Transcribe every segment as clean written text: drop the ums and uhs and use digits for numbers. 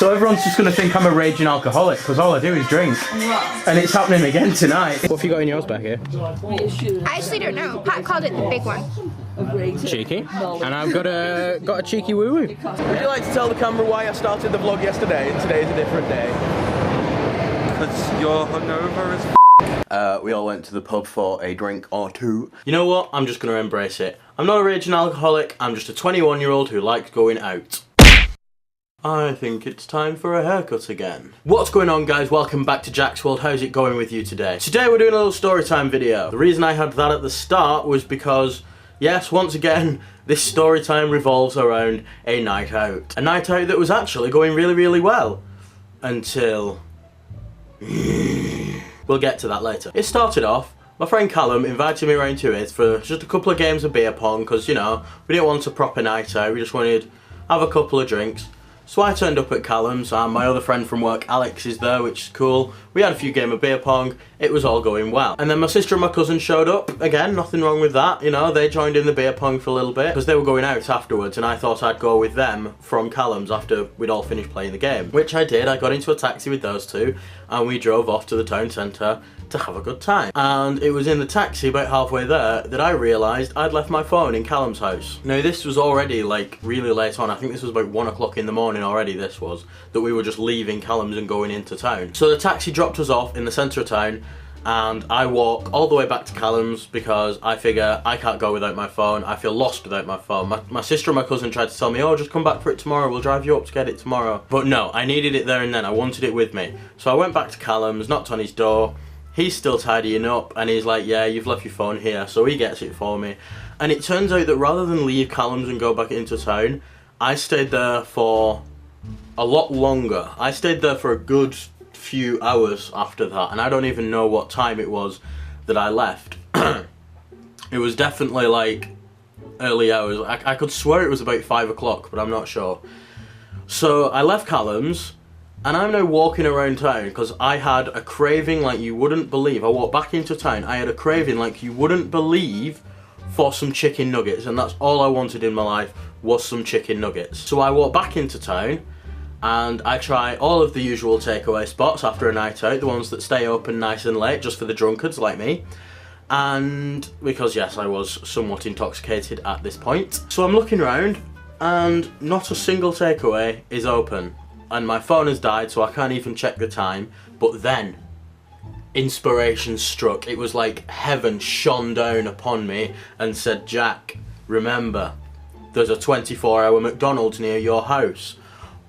So everyone's just going to think I'm a raging alcoholic because all I do is drink. And it's happening again tonight. What have you got in yours back here? I actually don't know. Pat called it the big one. Cheeky. And I've got a cheeky woo-woo. Would you like to tell the camera why I started the vlog yesterday and today's a different day? Because you're hungover as we all went to the pub for a drink or two. You know what? I'm just going to embrace it. I'm not a raging alcoholic, I'm just a 21-year-old who likes going out. I think it's time for a haircut again. What's going on, guys? Welcome back to Jack's World. How's it going with you today? Today we're doing a little story time video. The reason I had that at the start was because, yes, once again, this story time revolves around a night out. A night out that was actually going really, really well. Until... we'll get to that later. It started off, my friend Callum invited me around to his for just a couple of games of beer pong because, you know, we didn't want a proper night out, we just wanted to have a couple of drinks. So I turned up at Callum's and my other friend from work, Alex, is there, which is cool. We had a few games of beer pong, it was all going well. And then my sister and my cousin showed up, again, nothing wrong with that, you know, they joined in the beer pong for a little bit because they were going out afterwards and I thought I'd go with them from Callum's after we'd all finished playing the game. Which I did, I got into a taxi with those two and we drove off to the town centre to have a good time. And it was in the taxi about halfway there that I realised I'd left my phone in Callum's house. Now this was already like really late on, I think this was about 1 o'clock in the morning already this was, that we were just leaving Callum's and going into town. So the taxi dropped us off in the centre of town and I walk all the way back to Callum's because I figure I can't go without my phone, I feel lost without my phone. My sister and my cousin tried to tell me, oh, just come back for it tomorrow, we'll drive you up to get it tomorrow. But no, I needed it there and then, I wanted it with me. So I went back to Callum's, knocked on his door, he's still tidying up and he's like, yeah, you've left your phone here, so he gets it for me. And it turns out that rather than leave Callum's and go back into town, I stayed there for a lot longer. I stayed there for a good few hours after that, and I don't even know what time it was that I left. It was definitely like early hours. I could swear it was about 5 o'clock, but I'm not sure. So I left Callum's, and I'm now walking around town because I had a craving like you wouldn't believe. I walked back into town, I had a craving like you wouldn't believe for some chicken nuggets, and that's all I wanted in my life was some chicken nuggets. So I walked back into town and I try all of the usual takeaway spots after a night out, the ones that stay open nice and late just for the drunkards like me. And because yes, I was somewhat intoxicated at this point. So I'm looking around and not a single takeaway is open. And my phone has died, so I can't even check the time. But then, inspiration struck. It was like heaven shone down upon me and said, Jack, remember, there's a 24-hour McDonald's near your house.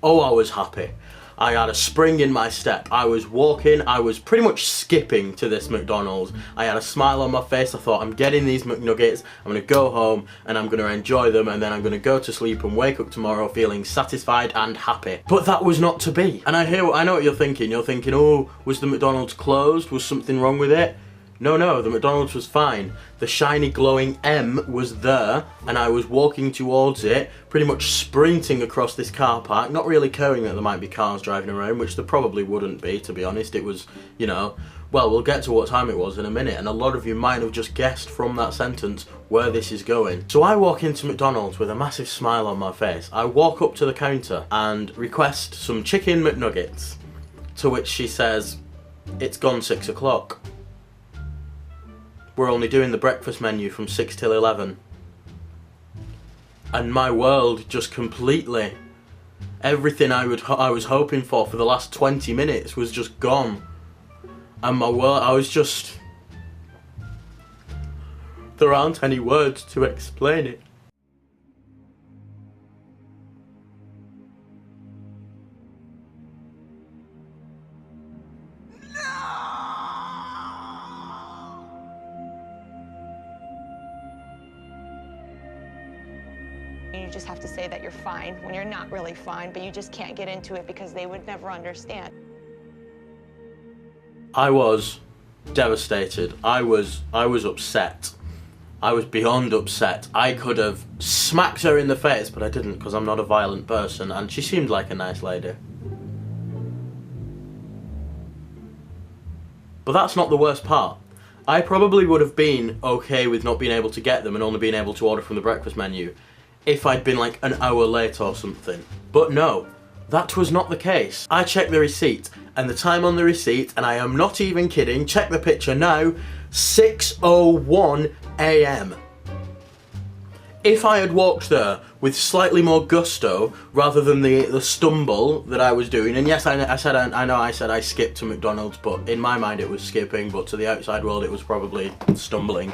Oh, I was happy. I had a spring in my step. I was walking, I was pretty much skipping to this McDonald's. I had a smile on my face. I thought, I'm getting these McNuggets, I'm gonna go home and I'm gonna enjoy them and then I'm gonna go to sleep and wake up tomorrow feeling satisfied and happy. But that was not to be. And I know what you're thinking. You're thinking, oh, was the McDonald's closed? Was something wrong with it? No, the McDonald's was fine. The shiny glowing M was there and I was walking towards it, pretty much sprinting across this car park, not really caring that there might be cars driving around, which there probably wouldn't be, to be honest. It was, you know, well, we'll get to what time it was in a minute, and a lot of you might have just guessed from that sentence where this is going. So I walk into McDonald's with a massive smile on my face. I walk up to the counter and request some chicken McNuggets, to which she says, it's gone 6 o'clock. We're only doing the breakfast menu from 6 till 11. And my world just completely, everything I was hoping for the last 20 minutes was just gone. And my world, I was just, there aren't any words to explain it. You just have to say that you're fine when you're not really fine, but you just can't get into it because they would never understand. I was devastated. I was upset. I was beyond upset. I could have smacked her in the face, but I didn't because I'm not a violent person, and she seemed like a nice lady. But that's not the worst part. I probably would have been okay with not being able to get them and only being able to order from the breakfast menu if I'd been like an hour late or something. But no, that was not the case. I checked the receipt, and the time on the receipt, and I am not even kidding, check the picture now, 6:01 a.m. If I had walked there with slightly more gusto rather than the stumble that I was doing, and yes, I know I said I skipped to McDonald's, but in my mind it was skipping, but to the outside world it was probably stumbling.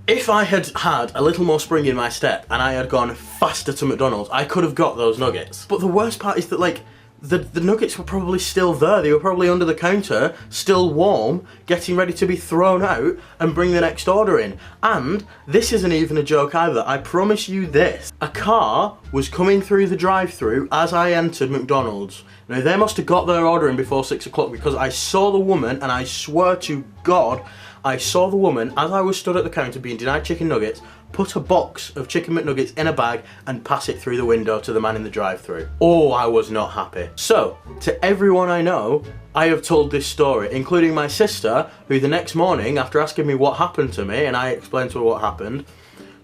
If I had had a little more spring in my step and I had gone faster to McDonald's, I could have got those nuggets. But the worst part is that, like, the nuggets were probably still there. They were probably under the counter, still warm, getting ready to be thrown out and bring the next order in. And this isn't even a joke either. I promise you this. A car was coming through the drive-thru as I entered McDonald's. Now, they must have got their order in before 6 o'clock, because I saw the woman, and I swear to God, I saw the woman, as I was stood at the counter being denied chicken nuggets, put a box of chicken McNuggets in a bag and pass it through the window to the man in the drive-thru. Oh, I was not happy. So, to everyone I know, I have told this story, including my sister, who the next morning, after asking me what happened to me, and I explained to her what happened,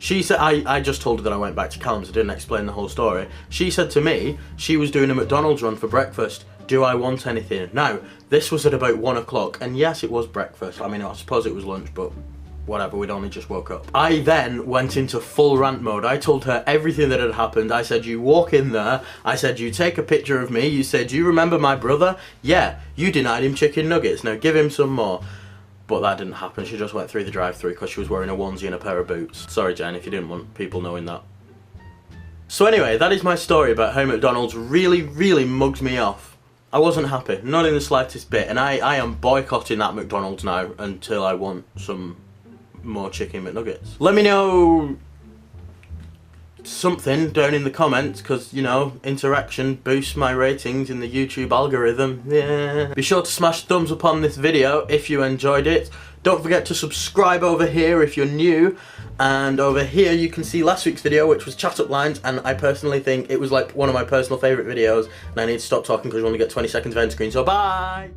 she said, I just told her that I went back to Callum's, I didn't explain the whole story. She said to me, she was doing a McDonald's run for breakfast. Do I want anything? Now, this was at about 1 o'clock, and yes, it was breakfast. I mean, I suppose it was lunch, but whatever, we'd only just woke up. I then went into full rant mode. I told her everything that had happened. I said, you walk in there. I said, you take a picture of me. You said, you remember my brother? Yeah, you denied him chicken nuggets. Now give him some more. But that didn't happen. She just went through the drive-thru because she was wearing a onesie and a pair of boots. Sorry, Jen, if you didn't want people knowing that. So anyway, that is my story about how McDonald's really, really mugged me off. I wasn't happy, not in the slightest bit, and I am boycotting that McDonald's now until I want some more chicken McNuggets. Let me know something down in the comments, because, you know, interaction boosts my ratings in the YouTube algorithm. Yeah. Be sure to smash thumbs up on this video if you enjoyed it. Don't forget to subscribe over here if you're new, and over here you can see last week's video, which was Chat Up Lines, and I personally think it was like one of my personal favourite videos, and I need to stop talking because we only get 20 seconds of end screen, so bye!